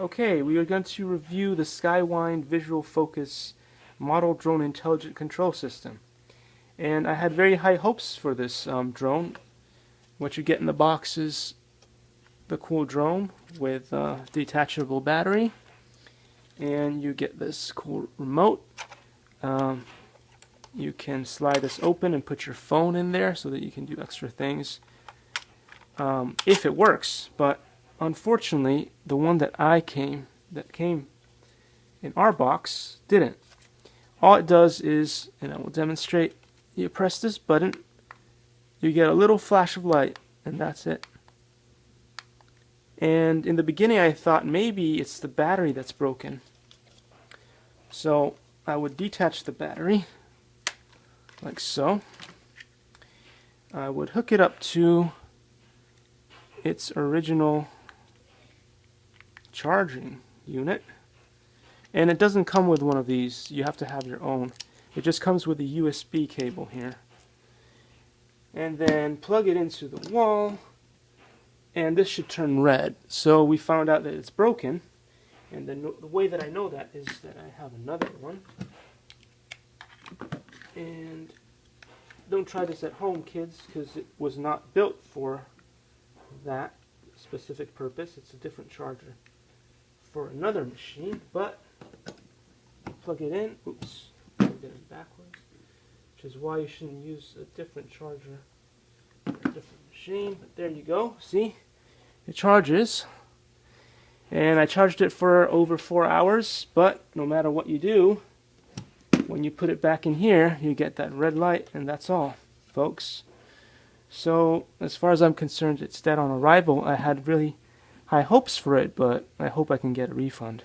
Okay, we are going to review the Skywind Visual Focus Model Drone Intelligent Control System. And I had very high hopes for this drone. What you get in the box is the cool drone with a detachable battery. And you get this cool remote. You can slide this open and put your phone in there so that you can do extra things if it works. But unfortunately, the one that came in our box didn't. All it does is, and I will demonstrate, you press this button, you get a little flash of light, and that's it. And in the beginning I thought maybe it's the battery that's broken. So I would detach the battery, like so. I would hook it up to its original charging unit, and it doesn't come with one of these. You have to have your own. It just comes with a USB cable here, and then plug it into the wall, and this should turn red. So we found out that it's broken, and the way that I know that is that I have another one. And don't try this at home, kids, because it was not built for that specific purpose. It's a different charger for another machine, but plug it in. Oops, plug it in backwards, which is why you shouldn't use a different charger for a different machine. But there you go. See, it charges, and I charged it for over 4 hours. But no matter what you do, when you put it back in here, you get that red light, and that's all, folks. So as far as I'm concerned, it's dead on arrival. I had really high hopes for it, but I hope I can get a refund.